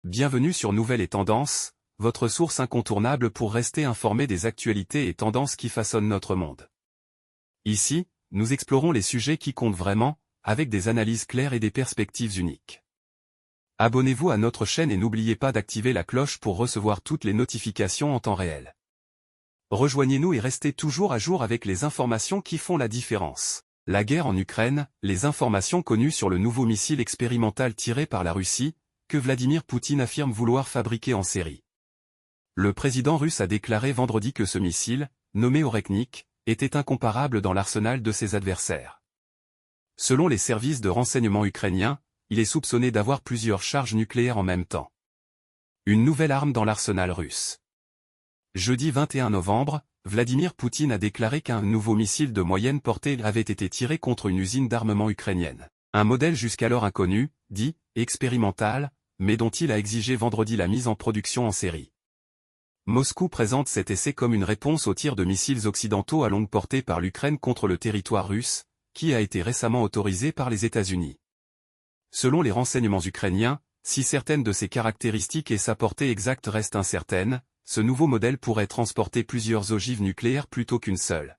Bienvenue sur Nouvelles et Tendances, votre source incontournable pour rester informé des actualités et tendances qui façonnent notre monde. Ici, nous explorons les sujets qui comptent vraiment, avec des analyses claires et des perspectives uniques. Abonnez-vous à notre chaîne et n'oubliez pas d'activer la cloche pour recevoir toutes les notifications en temps réel. Rejoignez-nous et restez toujours à jour avec les informations qui font la différence. La guerre en Ukraine, les informations connues sur le nouveau missile expérimental tiré par la Russie, que Vladimir Poutine affirme vouloir fabriquer en série. Le président russe a déclaré vendredi que ce missile, nommé Oreknik, était incomparable dans l'arsenal de ses adversaires. Selon les services de renseignement ukrainiens, il est soupçonné d'avoir plusieurs charges nucléaires en même temps. Une nouvelle arme dans l'arsenal russe. Jeudi 21 novembre, Vladimir Poutine a déclaré qu'un nouveau missile de moyenne portée avait été tiré contre une usine d'armement ukrainienne. Un modèle jusqu'alors inconnu, dit « expérimental », mais dont il a exigé vendredi la mise en production en série. Moscou présente cet essai comme une réponse au tir de missiles occidentaux à longue portée par l'Ukraine contre le territoire russe, qui a été récemment autorisé par les États-Unis. Selon les renseignements ukrainiens, si certaines de ses caractéristiques et sa portée exacte restent incertaines, ce nouveau modèle pourrait transporter plusieurs ogives nucléaires plutôt qu'une seule.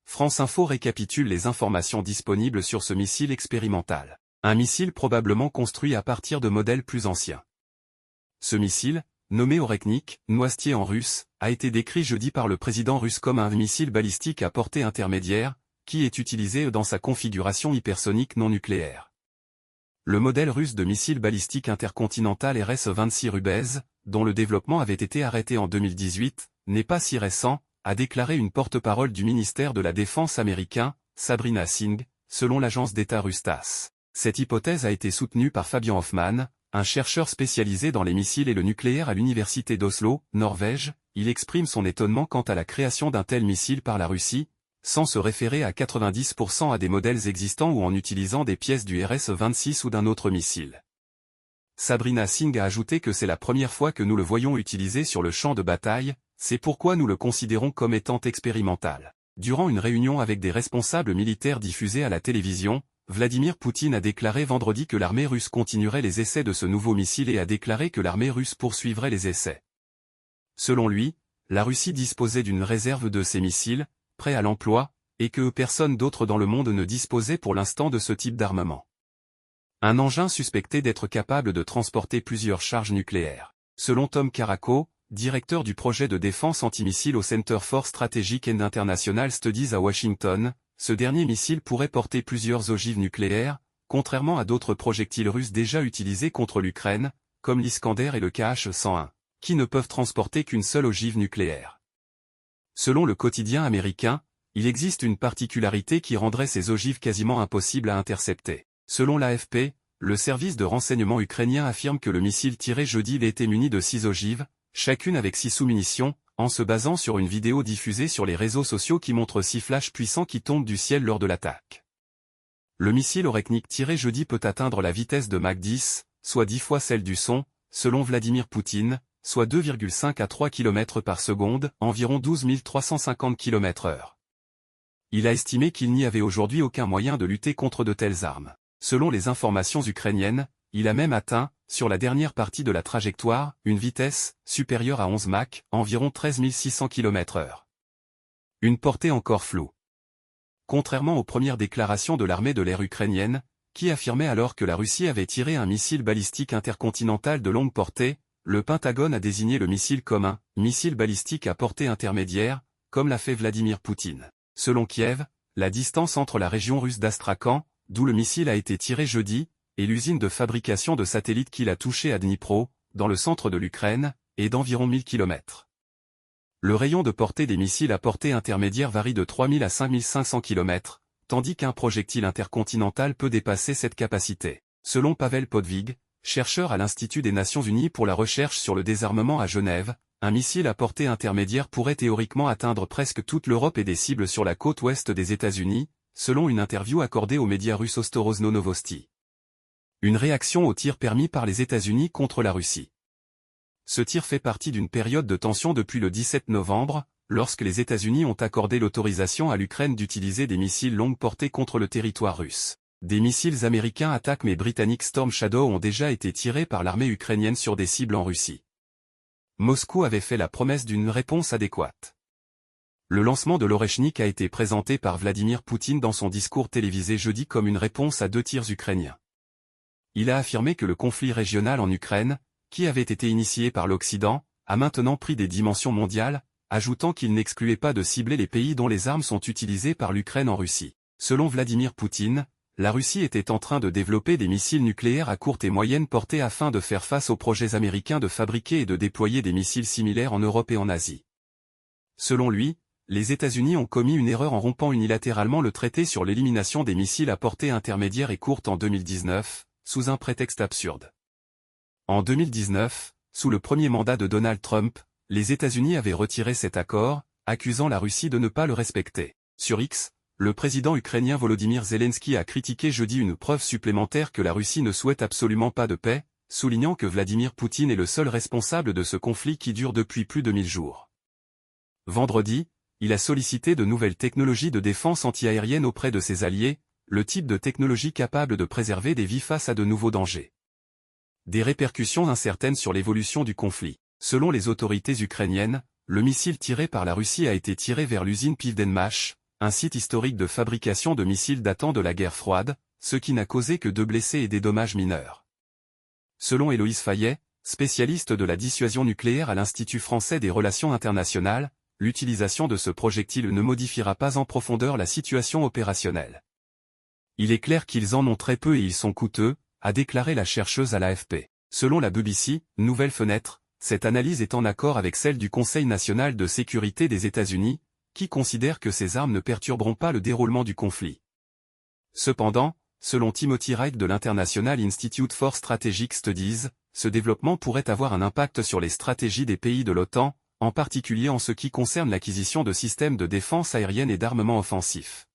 France Info récapitule les informations disponibles sur ce missile expérimental. Un missile probablement construit à partir de modèles plus anciens. Ce missile, nommé Oreknik, noisetier en russe, a été décrit jeudi par le président russe comme un missile balistique à portée intermédiaire, qui est utilisé dans sa configuration hypersonique non nucléaire. Le modèle russe de missile balistique intercontinental RS-26 Rubez, dont le développement avait été arrêté en 2018, n'est pas si récent, a déclaré une porte-parole du ministère de la Défense américain, Sabrina Singh, selon l'agence d'État russe TASS. Cette hypothèse a été soutenue par Fabian Hoffman, un chercheur spécialisé dans les missiles et le nucléaire à l'université d'Oslo, Norvège. Il exprime son étonnement quant à la création d'un tel missile par la Russie, sans se référer à 90% à des modèles existants ou en utilisant des pièces du RS-26 ou d'un autre missile. Sabrina Singh a ajouté que c'est la première fois que nous le voyons utilisé sur le champ de bataille, c'est pourquoi nous le considérons comme étant expérimental. Durant une réunion avec des responsables militaires diffusée à la télévision, Vladimir Poutine a déclaré vendredi que l'armée russe continuerait les essais de ce nouveau missile et a déclaré que l'armée russe poursuivrait les essais. Selon lui, la Russie disposait d'une réserve de ces missiles, prêts à l'emploi, et que personne d'autre dans le monde ne disposait pour l'instant de ce type d'armement. Un engin suspecté d'être capable de transporter plusieurs charges nucléaires. Selon Tom Caraco, directeur du projet de défense antimissile au Center for Strategic and International Studies à Washington, ce dernier missile pourrait porter plusieurs ogives nucléaires, contrairement à d'autres projectiles russes déjà utilisés contre l'Ukraine, comme l'Iskander et le Kh-101, qui ne peuvent transporter qu'une seule ogive nucléaire. Selon le quotidien américain, il existe une particularité qui rendrait ces ogives quasiment impossibles à intercepter. Selon l'AFP, le service de renseignement ukrainien affirme que le missile tiré jeudi était muni de 6 ogives, chacune avec 6 sous-munitions, en se basant sur une vidéo diffusée sur les réseaux sociaux qui montre 6 flashs puissants qui tombent du ciel lors de l'attaque. Le missile Oreknik tiré jeudi peut atteindre la vitesse de Mach 10, soit 10 fois celle du son, selon Vladimir Poutine, soit 2,5 à 3 km par seconde, environ 12 350 km/h. Il a estimé qu'il n'y avait aujourd'hui aucun moyen de lutter contre de telles armes. Selon les informations ukrainiennes, il a même atteint, sur la dernière partie de la trajectoire, une vitesse supérieure à 11 Mach, environ 13 600 km/h. Une portée encore floue. Contrairement aux premières déclarations de l'armée de l'air ukrainienne, qui affirmait alors que la Russie avait tiré un missile balistique intercontinental de longue portée, le Pentagone a désigné le missile comme un « missile balistique à portée intermédiaire », comme l'a fait Vladimir Poutine. Selon Kiev, la distance entre la région russe d'Astrakhan, d'où le missile a été tiré jeudi, et l'usine de fabrication de satellites qu'il a touché à Dnipro, dans le centre de l'Ukraine, est d'environ 1000 km. Le rayon de portée des missiles à portée intermédiaire varie de 3000 à 5500 km, tandis qu'un projectile intercontinental peut dépasser cette capacité. Selon Pavel Podvig, chercheur à l'Institut des Nations Unies pour la recherche sur le désarmement à Genève, un missile à portée intermédiaire pourrait théoriquement atteindre presque toute l'Europe et des cibles sur la côte ouest des États-Unis, selon une interview accordée aux médias russes Ostorozno Novosti. Une réaction au tir permis par les États-Unis contre la Russie. Ce tir fait partie d'une période de tension depuis le 17 novembre, lorsque les États-Unis ont accordé l'autorisation à l'Ukraine d'utiliser des missiles longue portée contre le territoire russe. Des missiles américains attaquent mais britanniques Storm Shadow ont déjà été tirés par l'armée ukrainienne sur des cibles en Russie. Moscou avait fait la promesse d'une réponse adéquate. Le lancement de l'Orechnik a été présenté par Vladimir Poutine dans son discours télévisé jeudi comme une réponse à 2 tirs ukrainiens. Il a affirmé que le conflit régional en Ukraine, qui avait été initié par l'Occident, a maintenant pris des dimensions mondiales, ajoutant qu'il n'excluait pas de cibler les pays dont les armes sont utilisées par l'Ukraine en Russie. Selon Vladimir Poutine, la Russie était en train de développer des missiles nucléaires à courte et moyenne portée afin de faire face aux projets américains de fabriquer et de déployer des missiles similaires en Europe et en Asie. Selon lui, les États-Unis ont commis une erreur en rompant unilatéralement le traité sur l'élimination des missiles à portée intermédiaire et courte en 2019, sous un prétexte absurde. En 2019, sous le premier mandat de Donald Trump, les États-Unis avaient retiré cet accord, accusant la Russie de ne pas le respecter. Sur X, le président ukrainien Volodymyr Zelensky a critiqué jeudi une preuve supplémentaire que la Russie ne souhaite absolument pas de paix, soulignant que Vladimir Poutine est le seul responsable de ce conflit qui dure depuis plus de 1000 jours. Vendredi, il a sollicité de nouvelles technologies de défense antiaérienne auprès de ses alliés, le type de technologie capable de préserver des vies face à de nouveaux dangers. Des répercussions incertaines sur l'évolution du conflit. Selon les autorités ukrainiennes, le missile tiré par la Russie a été tiré vers l'usine Pivdenmach, un site historique de fabrication de missiles datant de la guerre froide, ce qui n'a causé que 2 blessés et des dommages mineurs. Selon Héloïse Fayet, spécialiste de la dissuasion nucléaire à l'Institut français des relations internationales, l'utilisation de ce projectile ne modifiera pas en profondeur la situation opérationnelle. Il est clair qu'ils en ont très peu et ils sont coûteux, a déclaré la chercheuse à l'AFP. Selon la BBC, Nouvelle Fenêtre, cette analyse est en accord avec celle du Conseil national de sécurité des États-Unis, qui considère que ces armes ne perturberont pas le déroulement du conflit. Cependant, selon Timothy Wright de l'International Institute for Strategic Studies, ce développement pourrait avoir un impact sur les stratégies des pays de l'OTAN, en particulier en ce qui concerne l'acquisition de systèmes de défense aérienne et d'armements offensifs.